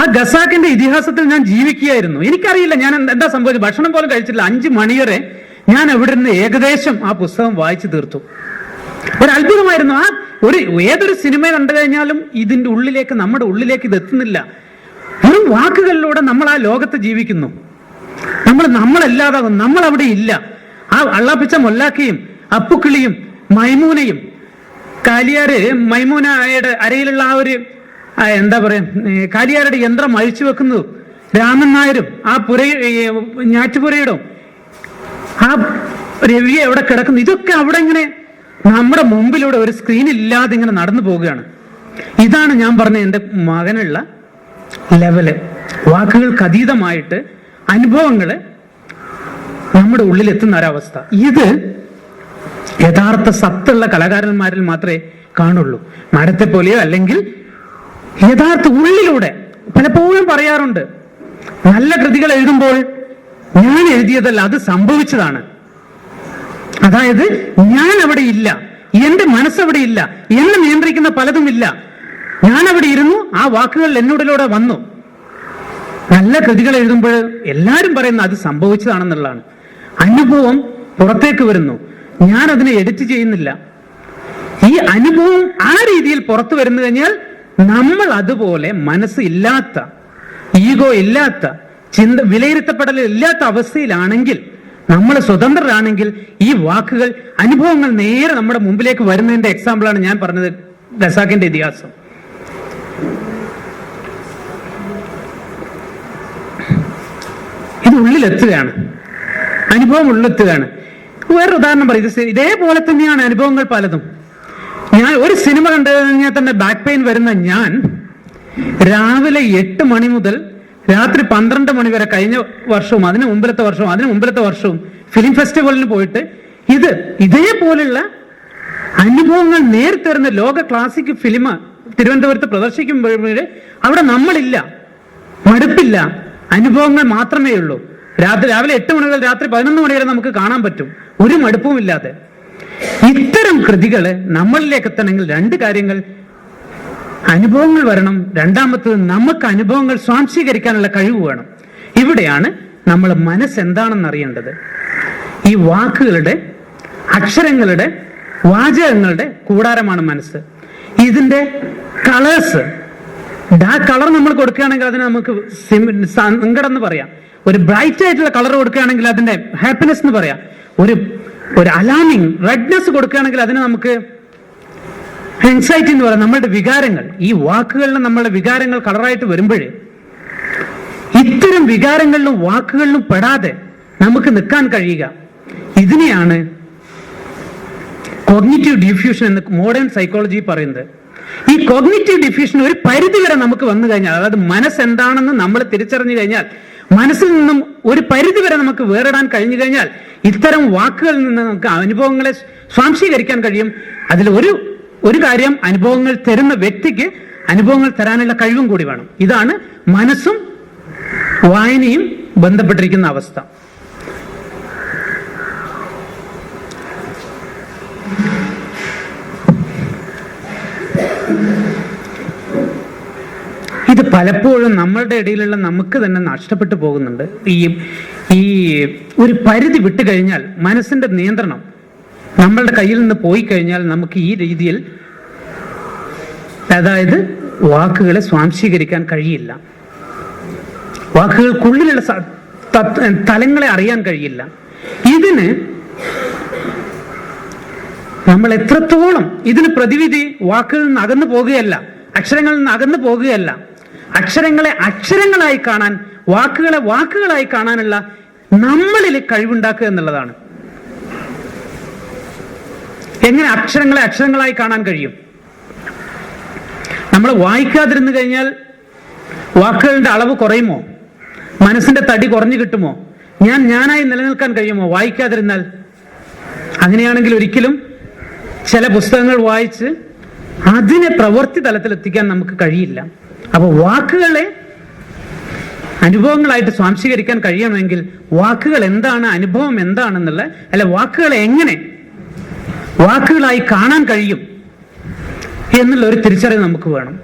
ആ ഖസാക്കിന്റെ ഇതിഹാസത്തിൽ ഞാൻ ജീവിക്കുകയായിരുന്നു. എനിക്കറിയില്ല ഞാൻ എന്താ സംഭവിച്ചത്, ഭക്ഷണം പോലും കഴിച്ചില്ല. 5 മണി വരെ ഞാൻ അവിടെ നിന്ന് ഏകദേശം ആ പുസ്തകം വായിച്ചു തീർത്തു. ഒരു അത്ഭുതമായിരുന്നു. ആ ഏതൊരു സിനിമ കണ്ടു കഴിഞ്ഞാലും ഇതിന്റെ ഉള്ളിലേക്ക്, നമ്മുടെ ഉള്ളിലേക്ക് ഇത് എത്തുന്നില്ല. വെറും വാക്കുകളിലൂടെ നമ്മൾ ആ ലോകത്ത് ജീവിക്കുന്നു. നമ്മളല്ലാതാകും, നമ്മൾ അവിടെ ഇല്ല. ആ അള്ളാപ്പിച്ച മൊല്ലാക്കയും അപ്പുക്കിളിയും മൈമൂനയും കാലിയാര് മൈമൂനയുടെ അരയിലുള്ള ആ ഒരു എന്താ പറയാ, കാലിയാരുടെ യന്ത്രം അഴിച്ചു വെക്കുന്നതും രാമൻ നായരും ആ ഞാറ്റുപുരയിടും ആ രവിയെ എവിടെ കിടക്കുന്നു, ഇതൊക്കെ അവിടെ ഇങ്ങനെ നമ്മുടെ മുമ്പിലൂടെ ഒരു സ്ക്രീൻ ഇല്ലാതെ ഇങ്ങനെ നടന്നു പോവുകയാണ്. ഇതാണ് ഞാൻ പറഞ്ഞ എൻ്റെ മകനുള്ള ലെവല്. വാക്കുകൾക്ക് അതീതമായിട്ട് അനുഭവങ്ങള് നമ്മുടെ ഉള്ളിൽ എത്തുന്ന ഒരവസ്ഥ. ഇത് യഥാർത്ഥ സത്തുള്ള കലാകാരന്മാരിൽ മാത്രമേ കാണുള്ളൂ. മരത്തെ പോലെയോ അല്ലെങ്കിൽ യഥാർത്ഥ ഉള്ളിലൂടെ. പലപ്പോഴും പറയാറുണ്ട്, നല്ല കൃതികൾ എഴുതുമ്പോൾ ഞാൻ എഴുതിയതല്ല, അത് സംഭവിച്ചതാണ്. അതായത് ഞാൻ അവിടെ ഇല്ല, എന്റെ മനസ്സവിടെ ഇല്ല, എന്നെ നിയന്ത്രിക്കുന്ന പലതുമില്ല. ഞാൻ അവിടെ ഇരുന്നു, ആ വാക്കുകൾ എന്നോടിലൂടെ വന്നു. നല്ല കൃതികൾ എഴുതുമ്പോൾ എല്ലാവരും പറയുന്ന അത് സംഭവിച്ചതാണെന്നുള്ളതാണ്. അനുഭവം പുറത്തേക്ക് വരുന്നു, ഞാൻ അതിനെ എഡിറ്റ് ചെയ്യുന്നില്ല. ഈ അനുഭവം ആ രീതിയിൽ പുറത്തു വരുന്നു കഴിഞ്ഞാൽ നമ്മൾ അതുപോലെ മനസ്സ് ഇല്ലാത്ത, ഈഗോ ഇല്ലാത്ത, വിലയിരുത്തപ്പെടൽ ഇല്ലാത്ത അവസ്ഥയിലാണെങ്കിൽ, നമ്മൾ സ്വതന്ത്രരാണെങ്കിൽ, ഈ വാക്കുകൾ, അനുഭവങ്ങൾ നേരെ നമ്മുടെ മുമ്പിലേക്ക് വരുന്നതിന്റെ എക്സാമ്പിളാണ് ഞാൻ പറഞ്ഞത്, ഖസാക്കിന്റെ ഇതിഹാസം. ഇത് ഉള്ളിലെത്തുകയാണ്, അനുഭവം ഉള്ളിലെത്തുകയാണ്. വേറൊരു ഉദാഹരണം പറയും, ഇതേപോലെ തന്നെയാണ് അനുഭവങ്ങൾ പലതും. ഞാൻ ഒരു സിനിമ കണ്ടു കഴിഞ്ഞാൽ തന്നെ ബാക്ക് പെയിൻ വരുന്ന ഞാൻ രാവിലെ 8 മണി മുതൽ രാത്രി 12 മണി വരെ കഴിഞ്ഞ വർഷവും അതിന് മുമ്പിലത്തെ വർഷവും ഫിലിം ഫെസ്റ്റിവലിന് പോയിട്ട് ഇതേപോലുള്ള അനുഭവങ്ങൾ നേരിട്ടിരുന്ന ലോക ക്ലാസിക് ഫിലിം തിരുവനന്തപുരത്ത് പ്രദർശിക്കുമ്പോൾ അവിടെ നമ്മളില്ല, മടുപ്പില്ല, അനുഭവങ്ങൾ മാത്രമേ ഉള്ളൂ. രാവിലെ 8 മണി മുതൽ രാത്രി 11 മണി വരെ നമുക്ക് കാണാൻ പറ്റും, ഒരു മടുപ്പും ഇല്ലാതെ. ഇത്തരം കൃതികള് നമ്മളിലേക്ക് എത്തണമെങ്കിൽ 2 കാര്യങ്ങൾ: അനുഭവങ്ങൾ വരണം, രണ്ടാമത്തത് നമുക്ക് അനുഭവങ്ങൾ സ്വാംശീകരിക്കാനുള്ള കഴിവ് വേണം. ഇവിടെയാണ് നമ്മൾ മനസ്സെന്താണെന്ന് അറിയേണ്ടത്. ഈ വാക്കുകളുടെ, അക്ഷരങ്ങളുടെ, വാചകങ്ങളുടെ കൂടാരമാണ് മനസ്സ്. ഇതിന്റെ കളേഴ്സ്, ആ കളർ നമ്മൾ കൊടുക്കുകയാണെങ്കിൽ അതിന് നമുക്ക് സങ്കടം എന്ന് പറയാം. ഒരു ബ്രൈറ്റ് ആയിട്ടുള്ള കളർ കൊടുക്കുകയാണെങ്കിൽ അതിന്റെ ഹാപ്പിനെസ് എന്ന് പറയാം. ഒരു അലാമിങ് റെഡ്നെസ് കൊടുക്കുകയാണെങ്കിൽ അതിന് നമുക്ക് ആൻസൈറ്റി എന്ന് പറയാം. നമ്മളുടെ വികാരങ്ങൾ, ഈ വാക്കുകളിലും നമ്മളുടെ വികാരങ്ങൾ കളറായിട്ട് വരുമ്പോഴേ, ഇത്തരം വികാരങ്ങളിലും വാക്കുകളിലും പെടാതെ നമുക്ക് നിൽക്കാൻ കഴിയുക, ഇതിനെയാണ് കോഗ്നിറ്റീവ് ഡിഫ്യൂഷൻ എന്ന് മോഡേൺ സൈക്കോളജി പറയുന്നത്. ഈ കോഗ്നിറ്റീവ് ഡിഫ്യൂഷൻ ഒരു പരിധി വരെ നമുക്ക് വന്നു കഴിഞ്ഞാൽ, അതായത് മനസ്സെന്താണെന്ന് നമ്മൾ തിരിച്ചറിഞ്ഞു കഴിഞ്ഞാൽ, മനസ്സിൽ നിന്നും ഒരു പരിധി വരെ നമുക്ക് വേറിടാൻ കഴിഞ്ഞു കഴിഞ്ഞാൽ, ഇത്തരം വാക്കുകളിൽ നിന്ന് നമുക്ക് അനുഭവങ്ങളെ സ്വാംശീകരിക്കാൻ കഴിയും. അതിൽ ഒരു കാര്യം, അനുഭവങ്ങൾ തരുന്ന വ്യക്തിക്ക് അനുഭവങ്ങൾ തരാനുള്ള കഴിവും കൂടി വേണം. ഇതാണ് മനസ്സും വായനയും ബന്ധപ്പെട്ടിരിക്കുന്ന അവസ്ഥ. ഇത് പലപ്പോഴും നമ്മളുടെ ഇടയിലുള്ള നമുക്ക് തന്നെ നഷ്ടപ്പെട്ടു പോകുന്നുണ്ട്. ഈ ഒരു പരിധി വിട്ടു കഴിഞ്ഞാൽ, മനസ്സിന്റെ നിയന്ത്രണം നമ്മളുടെ കയ്യിൽ നിന്ന് പോയി കഴിഞ്ഞാൽ, നമുക്ക് ഈ രീതിയിൽ, അതായത് വാക്കുകളെ സ്വാംശീകരിക്കാൻ കഴിയില്ല, വാക്കുകൾക്കുള്ളിലുള്ള തലങ്ങളെ അറിയാൻ കഴിയില്ല. ഇതിന് നമ്മൾ എത്രത്തോളം, ഇതിന് പ്രതിവിധി വാക്കുകളിൽ നിന്ന് അകന്നു പോകുകയല്ല, അക്ഷരങ്ങളിൽ നിന്ന് അകന്നു പോകുകയല്ല, അക്ഷരങ്ങളെ അക്ഷരങ്ങളായി കാണാൻ, വാക്കുകളെ വാക്കുകളായി കാണാനുള്ള നമ്മളിൽ കഴിവുണ്ടാക്കുക എന്നുള്ളതാണ്. എങ്ങനെ അക്ഷരങ്ങളെ അക്ഷരങ്ങളായി കാണാൻ കഴിയും? നമ്മൾ വായിക്കാതിരുന്നു കഴിഞ്ഞാൽ വാക്കുകളുടെ അളവ് കുറയുമോ? മനസ്സിന്റെ തടി കുറഞ്ഞു കിട്ടുമോ? ഞാനായി നിലനിൽക്കാൻ കഴിയുമോ വായിക്കാതിരുന്നാൽ? അങ്ങനെയാണെങ്കിൽ ഒരിക്കലും ചില പുസ്തകങ്ങൾ വായിച്ച് അതിനെ പ്രവൃത്തി തലത്തിൽ എത്തിക്കാൻ നമുക്ക് കഴിയില്ല. അപ്പോൾ വാക്കുകളെ അനുഭവങ്ങളായിട്ട് സ്വാംശീകരിക്കാൻ കഴിയണമെങ്കിൽ വാക്കുകൾ എന്താണ്, അനുഭവം എന്താണെന്നുള്ള, അല്ല വാക്കുകളെ എങ്ങനെ വാക്കുകളായി കാണാൻ കഴിയും എന്നുള്ള ഒരു തിരിച്ചറിവ് നമുക്ക് വേണം.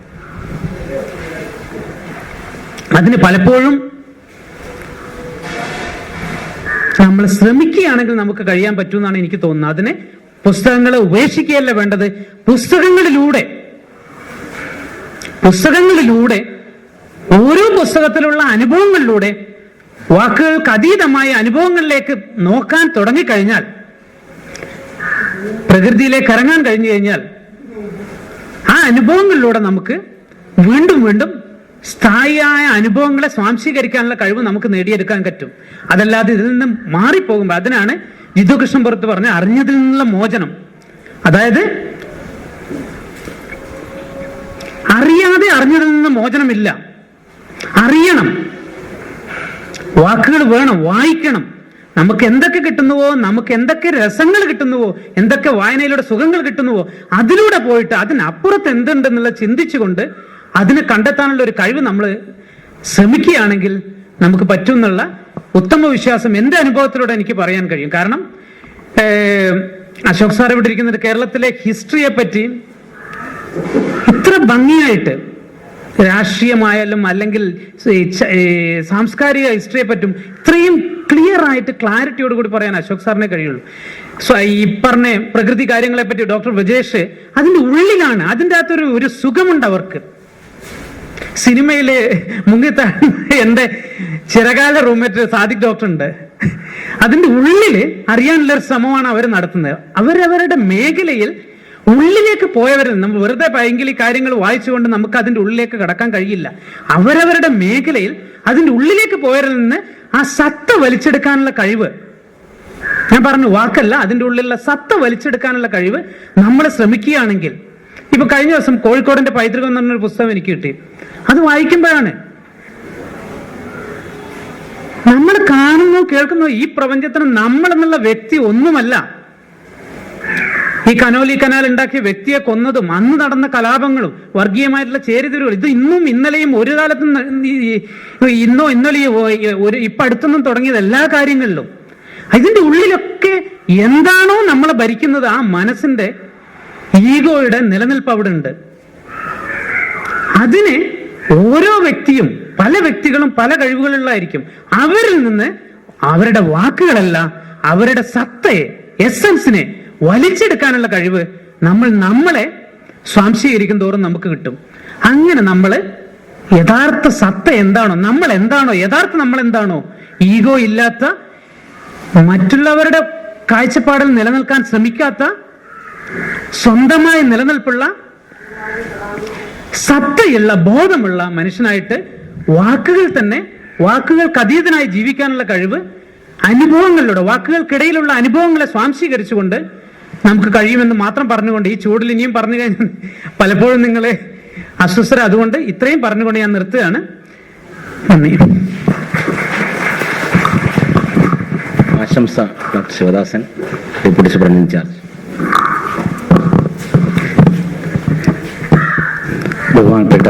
അതിന് പലപ്പോഴും നമ്മൾ ശ്രമിക്കുകയാണെങ്കിൽ നമുക്ക് കഴിയാൻ പറ്റുമെന്നാണ് എനിക്ക് തോന്നുന്നത്. അതിനെ പുസ്തകങ്ങളെ ഉപേക്ഷിക്കുകയല്ല വേണ്ടത്. പുസ്തകങ്ങളിലൂടെ ഓരോ പുസ്തകത്തിലുള്ള അനുഭവങ്ങളിലൂടെ വാക്കുകൾക്ക് അതീതമായ അനുഭവങ്ങളിലേക്ക് നോക്കാൻ തുടങ്ങിക്കഴിഞ്ഞാൽ, പ്രകൃതിയിലേക്ക് ഇറങ്ങാൻ കഴിഞ്ഞു കഴിഞ്ഞാൽ, ആ അനുഭവങ്ങളിലൂടെ നമുക്ക് വീണ്ടും വീണ്ടും സ്ഥായിയായ അനുഭവങ്ങളെ സ്വാംശീകരിക്കാനുള്ള കഴിവ് നമുക്ക് നേടിയെടുക്കാൻ പറ്റും. അതല്ലാതെ ഇതിൽ നിന്ന് മാറിപ്പോകുമ്പോൾ, അതിനാണ് ജിതു കൃഷ്ണപുരത്ത് പറഞ്ഞ അറിഞ്ഞതിൽ നിന്നുള്ള മോചനം. അതായത് അറിയാതെ അറിഞ്ഞതിൽ നിന്ന് മോചനമില്ല. അറിയണം, വാക്കുകൾ വേണം, വായിക്കണം. നമുക്ക് എന്തൊക്കെ കിട്ടുന്നുവോ, നമുക്ക് എന്തൊക്കെ രസങ്ങൾ കിട്ടുന്നുവോ, എന്തൊക്കെ വായനയിലൂടെ സുഖങ്ങൾ കിട്ടുന്നുവോ, അതിലൂടെ പോയിട്ട് അതിനപ്പുറത്ത് എന്തുണ്ടെന്നുള്ള ചിന്തിച്ചുകൊണ്ട് അതിനെ കണ്ടെത്താനുള്ള ഒരു കഴിവ് നമ്മൾ ശ്രമിക്കുകയാണെങ്കിൽ നമുക്ക് പറ്റും എന്നുള്ള ഉത്തമ വിശ്വാസം എൻ്റെ അനുഭവത്തിലൂടെ എനിക്ക് പറയാൻ കഴിയും. കാരണം അശോക് സാർ ഇവിടെ ഇരിക്കുന്നത് കേരളത്തിലെ ഹിസ്റ്ററിയെ പറ്റി ഇത്ര ഭംഗിയായിട്ട്, രാഷ്ട്രീയമായാലും അല്ലെങ്കിൽ സാംസ്കാരിക ഹിസ്റ്ററിയെ പറ്റും ഇത്രയും ക്ലിയർ ആയിട്ട് ക്ലാരിറ്റിയോട് കൂടി പറയാൻ അശോക് സാറിനെ കഴിയുള്ളൂ. ഈ പറഞ്ഞ പ്രകൃതി കാര്യങ്ങളെ പറ്റി ഡോക്ടർ വിജേഷ് അതിൻ്റെ ഉള്ളിലാണ്, അതിൻ്റെ അകത്തൊരു സുഖമുണ്ട് അവർക്ക്. സിനിമയിലെ എൻ്റെ ചിരകാല റൂംമേറ്റ് സാദിഖ് ഡോക്ടർ ഉണ്ട്. അതിൻ്റെ ഉള്ളില് അറിയാനുള്ളൊരു ശ്രമമാണ് അവർ നടത്തുന്നത്. അവരവരുടെ മേഖലയിൽ ഉള്ളിലേക്ക് പോയവരിൽ നമ്മൾ വെറുതെ ഭയങ്കര കാര്യങ്ങൾ വായിച്ചുകൊണ്ട് നമുക്ക് അതിൻ്റെ ഉള്ളിലേക്ക് കടക്കാൻ കഴിയില്ല. അവരവരുടെ മേഖലയിൽ അതിൻ്റെ ഉള്ളിലേക്ക് പോയവരിൽ നിന്ന് ആ സത്ത വലിച്ചെടുക്കാനുള്ള കഴിവ്, ഞാൻ പറഞ്ഞു വാക്കല്ല, അതിൻ്റെ ഉള്ളിലുള്ള സത്ത വലിച്ചെടുക്കാനുള്ള കഴിവ് നമ്മൾ ശ്രമിക്കുകയാണെങ്കിൽ, ഇപ്പൊ കഴിഞ്ഞ ദിവസം കോഴിക്കോടിന്റെ പൈതൃകം എന്ന് പറഞ്ഞൊരു പുസ്തകം എനിക്ക് കിട്ടി. അത് വായിക്കുമ്പോഴാണ് നമ്മൾ കാണുന്നു കേൾക്കുന്നു ഈ പ്രപഞ്ചത്തിന് നമ്മൾ എന്നുള്ള വ്യക്തി ഒന്നുമല്ല. ഈ കനോലി കനാൽ ഉണ്ടാക്കിയ വ്യക്തിയെ കൊന്നതും അന്ന് നടന്ന കലാപങ്ങളും വർഗീയമായിട്ടുള്ള ചേരിതിരിവുകൾ, ഇത് ഇന്നും ഇന്നലെയും ഒരു കാലത്തും ഇന്നോ ഇന്നലെയോ ഇപ്പൊ അടുത്തൊന്നും തുടങ്ങിയത് എല്ലാ കാര്യങ്ങളിലും ഇതിന്റെ ഉള്ളിലൊക്കെ എന്താണോ നമ്മളെ ഭരിക്കുന്നത് ആ മനസ്സിന്റെ ഈഗോയുടെ നിലനിൽപ്പ് അവിടെ ഉണ്ട്. അതിനെ ഓരോ വ്യക്തിയും, പല വ്യക്തികളും പല കഴിവുകളുള്ളതായിരിക്കും. അവരിൽ നിന്ന് അവരുടെ വാക്കുകളല്ല, അവരുടെ സത്തയെ, എസൻസിനെ വലിച്ചെടുക്കാനുള്ള കഴിവ് നമ്മളെ സ്വാംശീകരിക്കും തോറും നമുക്ക് കിട്ടും. അങ്ങനെ നമ്മൾ യഥാർത്ഥ സത്ത എന്താണോ, നമ്മൾ എന്താണോ, യഥാർത്ഥ നമ്മൾ എന്താണോ, ഈഗോ ഇല്ലാത്ത, മറ്റുള്ളവരുടെ കാഴ്ചപ്പാടിൽ നിലനിൽക്കാൻ ശ്രമിക്കാത്ത, സ്വന്തമായി നിലനിൽപ്പുള്ള, സത്തയുള്ള, ബോധമുള്ള മനുഷ്യനായിട്ട് വാക്കുകൾക്ക് അതീതനായി ജീവിക്കാനുള്ള കഴിവ് അനുഭവങ്ങളിലൂടെ, വാക്കുകൾക്കിടയിലുള്ള അനുഭവങ്ങളെ സ്വാംശീകരിച്ചുകൊണ്ട് നമുക്ക് കഴിയുമെന്ന് മാത്രം പറഞ്ഞുകൊണ്ട്, ഈ ചൂടിൽ ഇനിയും പറഞ്ഞു കഴിഞ്ഞാൽ പലപ്പോഴും നിങ്ങളെ അസ്വസ്ഥര, അതുകൊണ്ട് ഇത്രയും പറഞ്ഞുകൊണ്ട് ഞാൻ നിർത്തുകയാണ്. നന്ദി. ആശംസ doctor Sivadasan, deputy superintendent in charge. ബഹുമാനപ്പെട്ട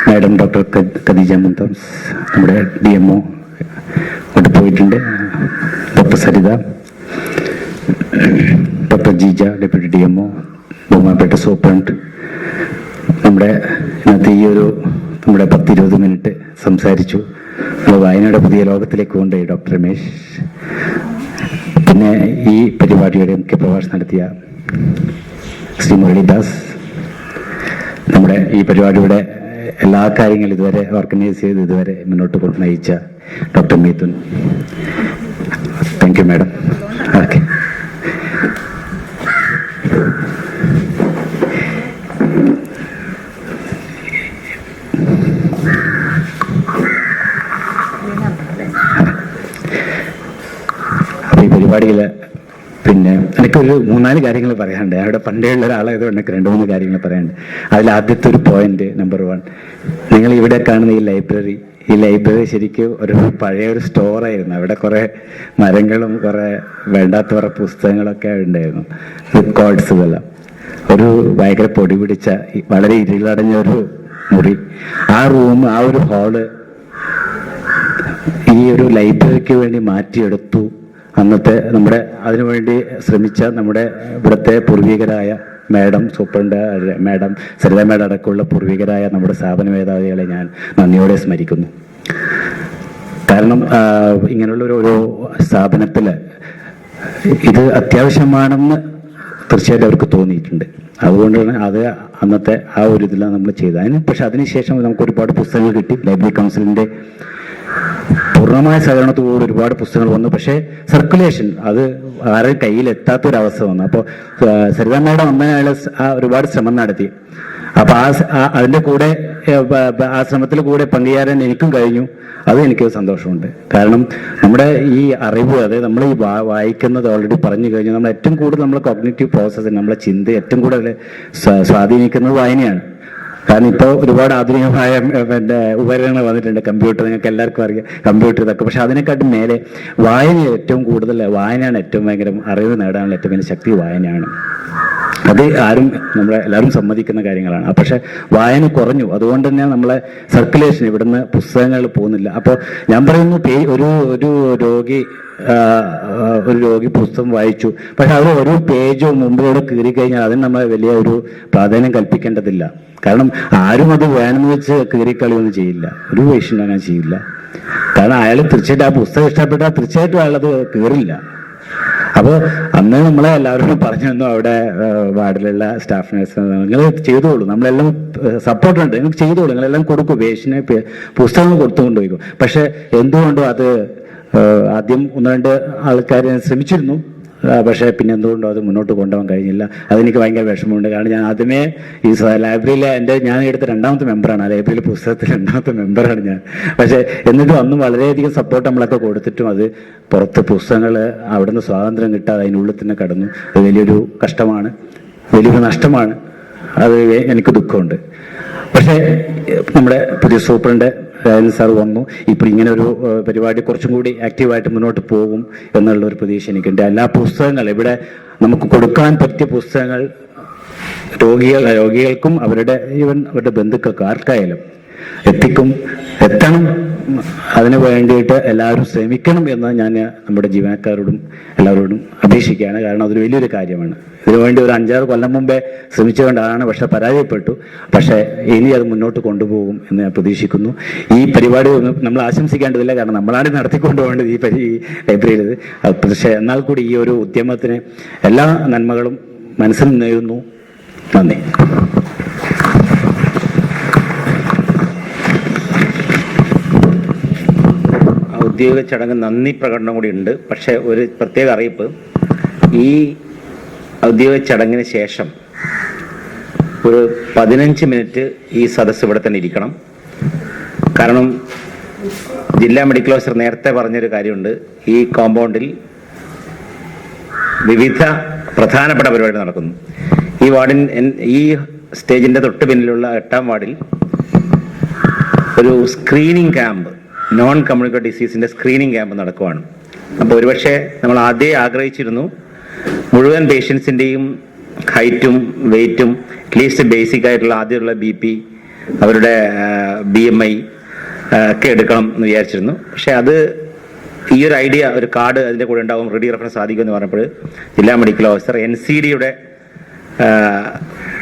മാഡം ഡോക്ടർ ഖദീജ മുംതാസ്, നമ്മുടെ DMO അവിടെ പോയിട്ടുണ്ട്, doctor Saritha, doctor Jeeja deputy DMO, ബഹുമാനപ്പെട്ട സൂപ്രണ്ട്, നമ്മുടെ ഇന്നത്തെ ഈ ഒരു നമ്മുടെ 10-20 മിനിറ്റ് സംസാരിച്ചു. നമ്മൾ വായനയുടെ പുതിയ ലോകത്തിലേക്ക് കൊണ്ടുപോയി ഡോക്ടർ രമേശ്. പിന്നെ ഈ പരിപാടിയുടെ മുഖ്യ പ്രഭാഷണം നടത്തിയ ശ്രീ മുരളീദാസ്, നമ്മുടെ ഈ പരിപാടിയുടെ എല്ലാ കാര്യങ്ങളും ഇതുവരെ ഓർഗനൈസ് ചെയ്ത് ഇതുവരെ മുന്നോട്ട് കൊണ്ട് നയിച്ച doctor Mithun. Thank you madam. Okay. ഈ പരിപാടിയിൽ പിന്നെ എനിക്കൊരു 3-4 കാര്യങ്ങൾ പറയാനുണ്ട്. അവിടെ പണ്ടേ ഉള്ള ഒരാളായതുകൊണ്ട് എനിക്ക് 2-3 കാര്യങ്ങൾ പറയാനുണ്ട്. അതിൽ ആദ്യത്തെ ഒരു പോയിന്റ്, നമ്പർ 1, നിങ്ങൾ ഇവിടെ കാണുന്ന ഈ ലൈബ്രറി ശരിക്കും ഒരു പഴയ ഒരു സ്റ്റോറായിരുന്നു. അവിടെ കുറെ മരങ്ങളും കുറെ വേണ്ടാത്ത കുറെ പുസ്തകങ്ങളൊക്കെ ഉണ്ടായിരുന്നു, റെക്കോർഡ്സ് ഇതെല്ലാം. ഒരു ഭയങ്കര പൊടി പിടിച്ച വളരെ ഇരുളടഞ്ഞ ഒരു മുറി, ആ റൂം, ആ ഒരു ഹാള് ഈ ഒരു ലൈബ്രറിക്ക് വേണ്ടി മാറ്റിയെടുത്തു. അന്നത്തെ നമ്മുടെ അതിനുവേണ്ടി ശ്രമിച്ച നമ്മുടെ ഇവിടുത്തെ പൂർവികരായ madam superintendent, madam Saritha madam അടക്കമുള്ള പൂർവികരായ നമ്മുടെ സ്ഥാപന മേധാവികളെ ഞാൻ നന്ദിയോടെ സ്മരിക്കുന്നു. കാരണം ഇങ്ങനെയുള്ള ഒരു സ്ഥാപനത്തിൽ ഇത് അത്യാവശ്യമാണെന്ന് തീർച്ചയായിട്ടും അവർക്ക് തോന്നിയിട്ടുണ്ട്. അതുകൊണ്ടാണ് അത് അന്നത്തെ ആ ഒരു ഇതിലാണ് നമ്മൾ ചെയ്തത്. പക്ഷെ അതിനുശേഷം നമുക്ക് ഒരുപാട് പുസ്തകങ്ങൾ കിട്ടി. ലൈബ്രറി കൗൺസിലിൻ്റെ പൂർണ്ണമായ സഹകരണത്തോടുകൂടി ഒരുപാട് പുസ്തകങ്ങൾ വന്നു. പക്ഷേ സർക്കുലേഷൻ അത് ആരുടെ കയ്യിലെത്താത്തൊരവസ്ഥ വന്നു. അപ്പോൾ സരിത മേഡം അമ്മ ഒരുപാട് ശ്രമം നടത്തി. അപ്പൊ അതിന്റെ കൂടെ ആ ശ്രമത്തിൽ കൂടെ പങ്കുചേരാൻ എനിക്കും കഴിഞ്ഞു. അത് എനിക്ക് സന്തോഷമുണ്ട്. കാരണം നമ്മുടെ ഈ അറിവ്, അതായത് നമ്മൾ ഈ വായിക്കുന്നത് ഓൾറെഡി പറഞ്ഞു കഴിഞ്ഞു. നമ്മൾ ഏറ്റവും കൂടുതൽ നമ്മളെ കോഗ്നിറ്റീവ് പ്രോസസ്സിന്, നമ്മളെ ചിന്ത ഏറ്റവും കൂടുതൽ സ്വാധീനിക്കുന്നത് വായനയാണ്. കാരണം ഇപ്പോൾ ഒരുപാട് ആധുനികമായ ഉപകരണങ്ങൾ വന്നിട്ടുണ്ട്. കമ്പ്യൂട്ടർ, നിങ്ങൾക്ക് എല്ലാവർക്കും അറിയാം കമ്പ്യൂട്ടർ ഇതൊക്കെ. പക്ഷെ അതിനെക്കാട്ടും മേലെ വായന ഏറ്റവും കൂടുതൽ, വായനയാണ് ഏറ്റവും ഭയങ്കര അറിവ് നേടാനുള്ള ഏറ്റവും വലിയ ശക്തി വായനയാണ്. അത് എല്ലാവരും സമ്മതിക്കുന്ന കാര്യങ്ങളാണ്. പക്ഷെ വായന കുറഞ്ഞു. അതുകൊണ്ട് തന്നെ നമ്മളെ സർക്കുലേഷൻ ഇവിടുന്ന് പുസ്തകങ്ങൾ പോകുന്നില്ല. അപ്പോൾ ഞാൻ പറയുന്നു, ഒരു രോഗി പുസ്തകം വായിച്ചു, പക്ഷെ അവർ ഒരു പേജോ മുമ്പിലൂടെ കീറി കഴിഞ്ഞാൽ അതിന് നമ്മൾ വലിയ ഒരു പ്രാധാന്യം കൽപ്പിക്കേണ്ടതില്ല. കാരണം ആരും അത് വേണമെന്ന് വെച്ച് കീറിക്കളിയൊന്നും ചെയ്യില്ല. ഒരു പേഷ്യൻ്റ് അങ്ങനെ ചെയ്യില്ല. കാരണം അയാൾ തീർച്ചയായിട്ടും ആ പുസ്തകം ഇഷ്ടപ്പെട്ടാൽ തീർച്ചയായിട്ടും അയാളത് കീറില്ല. അപ്പോൾ അന്ന് നമ്മളെ എല്ലാവരോടും പറഞ്ഞു തന്നു, അവിടെ വാർഡിലുള്ള സ്റ്റാഫ് നഴ്സ്, നിങ്ങൾ ചെയ്തോളൂ, നമ്മളെല്ലാം സപ്പോർട്ടുണ്ട്, നിങ്ങൾക്ക് ചെയ്തോളൂ, നിങ്ങളെല്ലാം കൊടുക്കും, പേഷ്യന് പുസ്തകങ്ങൾ കൊടുത്തുകൊണ്ട് പോയിക്കും. പക്ഷെ എന്തുകൊണ്ടോ അത് ആദ്യം 1-2 ആൾക്കാർ ശ്രമിച്ചിരുന്നു. പക്ഷേ പിന്നെ എന്തുകൊണ്ടോ അത് മുന്നോട്ട് കൊണ്ടുപോകാൻ കഴിഞ്ഞില്ല. അതെനിക്ക് ഭയങ്കര വിഷമമുണ്ട്. കാരണം ഞാൻ ആദ്യമേ ഈ ലൈബ്രറിയിലെ ഞാൻ എടുത്ത 2ാമത്തെ മെമ്പറാണ്. ആ ലൈബ്രറിയിലെ പുസ്തകത്തിൽ 2ാമത്തെ മെമ്പറാണ് ഞാൻ. പക്ഷേ എന്നിട്ടും അന്ന് വളരെയധികം സപ്പോർട്ട് നമ്മളൊക്കെ കൊടുത്തിട്ടും അത് പുറത്ത് പുസ്തകങ്ങൾ അവിടുന്ന് സ്വാതന്ത്ര്യം കിട്ടാതെ അതിനുള്ളിൽ തന്നെ കടന്നു. അത് വലിയൊരു കഷ്ടമാണ്, വലിയൊരു നഷ്ടമാണ്. അത് എനിക്ക് ദുഃഖമുണ്ട്. പക്ഷേ നമ്മുടെ പുതിയ സൂപ്രണ്ട് സാർ വന്നു. ഇപ്പോൾ ഇങ്ങനെ ഒരു പരിപാടി കുറച്ചും കൂടി ആക്റ്റീവായിട്ട് മുന്നോട്ട് പോകും എന്നുള്ള ഒരു പ്രതീക്ഷ എനിക്കുണ്ട്. എല്ലാ പുസ്തകങ്ങൾ ഇവിടെ നമുക്ക് കൊടുക്കാൻ പറ്റിയ പുസ്തകങ്ങൾ രോഗികൾക്കും അവരുടെ ബന്ധുക്കൾക്കും ആർക്കായാലും എത്തണം. അതിനു വേണ്ടിയിട്ട് എല്ലാവരും ശ്രമിക്കണം എന്ന് ഞാൻ നമ്മുടെ ജീവനക്കാരോടും എല്ലാവരോടും അപേക്ഷിക്കുകയാണ്. കാരണം അതൊരു വലിയൊരു കാര്യമാണ്. ഇതിനുവേണ്ടി ഒരു 5-6 കൊല്ലം മുമ്പേ ശ്രമിച്ചുകൊണ്ടാണ്, പക്ഷെ പരാജയപ്പെട്ടു. പക്ഷേ ഇനി അത് മുന്നോട്ട് കൊണ്ടുപോകും എന്ന് ഞാൻ പ്രതീക്ഷിക്കുന്നു. ഈ പരിപാടി നമ്മൾ ആശംസിക്കേണ്ടതില്ല, കാരണം നമ്മളാണ് നടത്തിക്കൊണ്ടുപോകേണ്ടത് ഈ ലൈബ്രറിയിൽ. പക്ഷേ എന്നാൽ കൂടി ഈ ഒരു ഉദ്യമത്തിന് എല്ലാ നന്മകളും മനസ്സിൽ നേരുന്നു. നന്ദി. ഔദ്യോഗിക ചടങ്ങ് നന്ദി പ്രകടനം കൂടി ഉണ്ട്. പക്ഷേ ഒരു പ്രത്യേക അറിയിപ്പ്, ഈ ഔദ്യോഗിക ചടങ്ങിന് ശേഷം ഒരു 15 മിനിറ്റ് ഈ സദസ്സ് ഇവിടെ തന്നെ ഇരിക്കണം. കാരണം ജില്ലാ മെഡിക്കൽ ഓഫീസർ നേരത്തെ പറഞ്ഞൊരു കാര്യമുണ്ട്, ഈ കോമ്പൗണ്ടിൽ വിവിധ പ്രധാനപ്പെട്ട പരിപാടി നടക്കുന്നു. ഈ സ്റ്റേജിന്റെ തൊട്ട് പിന്നിലുള്ള 8ാം വാർഡിൽ ഒരു സ്ക്രീനിങ് ക്യാമ്പ്, നോൺ കമ്മ്യൂണിക്കബിൾ ഡിസീസിന്റെ സ്ക്രീനിങ് ക്യാമ്പ് നടക്കുവാണ്. അപ്പോൾ ഒരുപക്ഷെ നമ്മൾ ആദ്യം ആഗ്രഹിച്ചിരുന്നു മുഴുവൻ പേഷ്യൻസിൻ്റെയും ഹൈറ്റും വെയ്റ്റും അറ്റ്ലീസ്റ്റ് ബേസിക് ആയിട്ടുള്ള ആദ്യമുള്ള BP, അവരുടെ BMI ഒക്കെ എടുക്കണം എന്ന് വിചാരിച്ചിരുന്നു. പക്ഷെ അത് ഈ ഒരു ഐഡിയ, ഒരു കാർഡ് അതിൻ്റെ കൂടെ ഉണ്ടാവും, റെഡി റെഫറൻസ് സാധിക്കുമെന്ന് പറഞ്ഞപ്പോൾ ജില്ലാ മെഡിക്കൽ ഓഫീസർ NCDയുടെ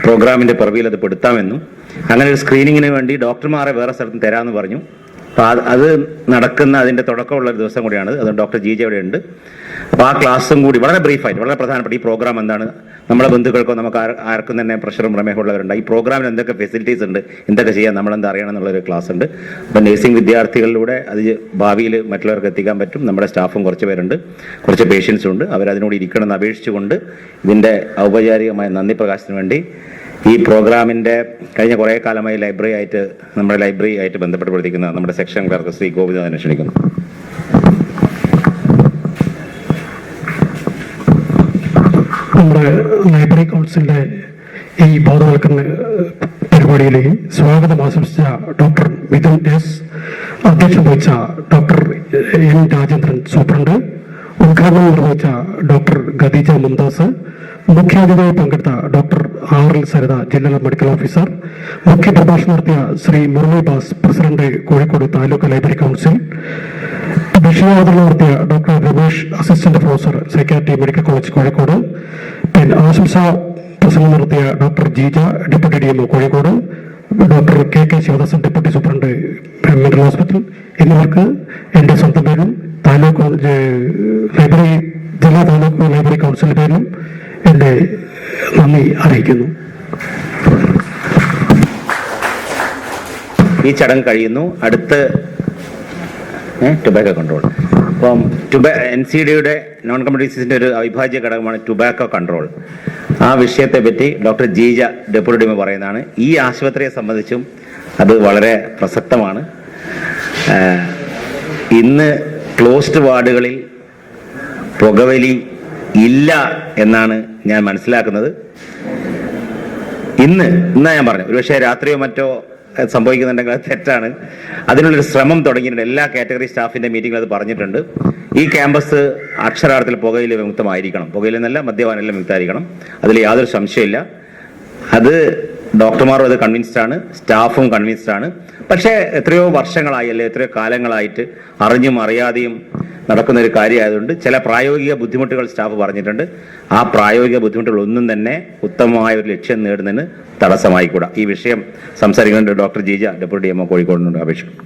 പ്രോഗ്രാമിൻ്റെ പുറകിൽ അത് പെടുത്താമെന്നും അങ്ങനെ ഒരു സ്ക്രീനിങ്ങിന് വേണ്ടി ഡോക്ടർമാരെ വേറെ സ്ഥലത്ത് തരാമെന്ന് പറഞ്ഞു. അപ്പോൾ അത് നടക്കുന്ന അതിൻ്റെ തുടക്കമുള്ള ഒരു ദിവസം കൂടിയാണ്. അത് ഡോക്ടർ ജീജ ഇവിടെ ഉണ്ട്. അപ്പോൾ ആ ക്ലാസ്സും കൂടി വളരെ ബ്രീഫായിട്ട്, വളരെ പ്രധാനപ്പെട്ട ഈ പ്രോഗ്രാം എന്താണ്, നമ്മളെ ബന്ധുക്കൾക്കോ നമുക്ക് ആർക്കും തന്നെ പ്രഷറും പ്രമേഹമുള്ളവരുണ്ട്, ഈ പ്രോഗ്രാമിൽ എന്തൊക്കെ ഫെസിലിറ്റീസ് ഉണ്ട്, എന്തൊക്കെ ചെയ്യാൻ നമ്മളെന്താ അറിയണം എന്നുള്ളൊരു ക്ലാസ് ഉണ്ട്. അപ്പോൾ നഴ്സിംഗ് വിദ്യാർത്ഥികളിലൂടെ അത് ഭാവിയിൽ മറ്റുള്ളവർക്ക് എത്തിക്കാൻ പറ്റും. നമ്മുടെ സ്റ്റാഫും കുറച്ച് പേരുണ്ട്, കുറച്ച് പേഷ്യൻസും ഉണ്ട്. അവരതിനോട് ഇരിക്കണമെന്ന് അപേക്ഷിച്ചുകൊണ്ട് ഇതിൻ്റെ ഔപചാരികമായ നന്ദി പ്രകാശത്തിന് വേണ്ടി ഈ പ്രോഗ്രാമിൻ്റെ കഴിഞ്ഞ കുറേ കാലമായി നമ്മുടെ ലൈബ്രറി ആയിട്ട് ബന്ധപ്പെട്ട് പ്രവർത്തിക്കുന്ന നമ്മുടെ സെക്ഷൻ ക്ലർക്ക് ശ്രീ ഗോപിനാഥനെ ക്ഷണിക്കുന്നു. നമ്മുടെ ലൈബ്രറി കൗൺസിലിൻ്റെ ഈ ബോധവൽക്കരണ പരിപാടിയിലേക്ക് സ്വാഗതം ആശംസിച്ച ഡോക്ടർ മിഥുൻ S, അധ്യക്ഷം വഹിച്ച ഡോക്ടർ N രാജേന്ദ്രൻ സൂപ്രണ്ട്, ഉദ്ഘാടനം നിർവഹിച്ച ഡോക്ടർ ഖദീജ മുംതാസ്, മുഖ്യാതിഥിയായി പങ്കെടുത്ത ഡോക്ടർ RL സരിത ജില്ലാ മെഡിക്കൽ ഓഫീസർ, മുഖ്യപ്രഭാഷണം നടത്തിയ Shri Murali Das, president Kozhikode taluk library council, വിഷയാവതരണം നടത്തിയ doctor Ramesh, assistant professor psychiatry medical college Kozhikode, പിന്നെ ആശംസാ പ്രസംഗം നടത്തിയ doctor Jeeja, deputy DMO Kozhikode, doctor KK Sivadasan, deputy superintendent mental hospital എന്നിവർക്ക് എൻ്റെ സ്വന്തം പേരും താലൂക്ക് ലൈബ്രറി ജില്ലാ താലൂക്ക് ലൈബ്രറി കൗൺസിലിന്റെ പേരിലും എൻ്റെ നന്ദി അറിയിക്കുന്നു. ഈ ചടങ്ങ് കഴിയുന്നു. അടുത്ത് ടുബാക്കോ കൺട്രോൾ. അപ്പം NCDയുടെ നോൺ കമ്മ്യൂണിറ്റി ഡിസീസിൻ്റെ ഒരു അവിഭാജ്യ ഘടകമാണ് ടുബാക്കോ കൺട്രോൾ. ആ വിഷയത്തെ പറ്റി doctor Jeeja deputy D M പറയുന്നതാണ്. ഈ ആശുപത്രിയെ സംബന്ധിച്ചും അത് വളരെ പ്രസക്തമാണ്. ഇന്ന് ക്ലോസ്ഡ് വാർഡുകളിൽ പുകവലി ഇല്ല എന്നാണ് ഞാൻ മനസ്സിലാക്കുന്നത്. ഇന്നാ ഞാൻ പറഞ്ഞു, ഒരുപക്ഷെ രാത്രിയോ മറ്റോ സംഭവിക്കുന്നുണ്ടെങ്കിൽ അത് തെറ്റാണ്. അതിനുള്ളൊരു ശ്രമം തുടങ്ങിയിട്ടുണ്ട്. എല്ലാ കാറ്റഗറി സ്റ്റാഫിന്റെ മീറ്റിംഗിൽ അത് പറഞ്ഞിട്ടുണ്ട്. ഈ ക്യാമ്പസ് അക്ഷരാർത്ഥത്തിൽ പുകയില വിമുക്തമായിരിക്കണം. പുകയില എന്നല്ല, മദ്യപാനെല്ലാം വിമുക്തമായിരിക്കണം. അതിൽ യാതൊരു സംശയമില്ല. അത് ഡോക്ടർമാരും അത് കൺവിൻസ്ഡ് ആണ്, സ്റ്റാഫും കൺവിൻസ്ഡ് ആണ്. പക്ഷേ എത്രയോ വർഷങ്ങളായി, അല്ലെ എത്രയോ കാലങ്ങളായിട്ട് അറിഞ്ഞും അറിയാതെയും നടക്കുന്ന ഒരു കാര്യമായതുകൊണ്ട് ചില പ്രായോഗിക ബുദ്ധിമുട്ടുകൾ സ്റ്റാഫ് പറഞ്ഞിട്ടുണ്ട്. ആ പ്രായോഗിക ബുദ്ധിമുട്ടുകളൊന്നും തന്നെ ഉത്തമമായ ഒരു ലക്ഷ്യം നേടുന്നതിന് തടസ്സമായിക്കൂടാ. ഈ വിഷയം സംസാരിക്കുന്നുണ്ട് ഡോക്ടർ ജീജ ഡെപ്യൂട്ടി DMO കോഴിക്കോടിനോട് അപേക്ഷിക്കും.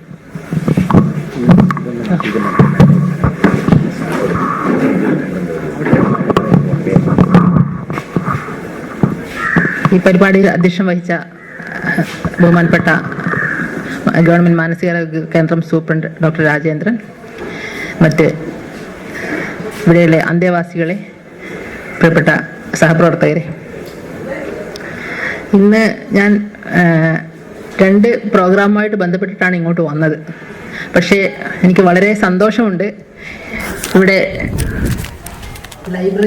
ഈ പരിപാടിയിൽ അധ്യക്ഷം വഹിച്ച ബഹുമാനപ്പെട്ട ഗവൺമെന്റ് മാനസികാരോഗ്യ കേന്ദ്രം സൂപ്രണ്ട് ഡോക്ടർ രാജേന്ദ്രൻ, മറ്റ് ഇവിടെയുള്ള അന്തേവാസികളെ, പ്രിയപ്പെട്ട സഹപ്രവർത്തകരെ, ഇന്ന് ഞാൻ 2 പ്രോഗ്രാമുമായിട്ട് ബന്ധപ്പെട്ടിട്ടാണ് ഇങ്ങോട്ട് വന്നത്. പക്ഷേ എനിക്ക് വളരെ സന്തോഷമുണ്ട്. ഇവിടെ ലൈബ്രറി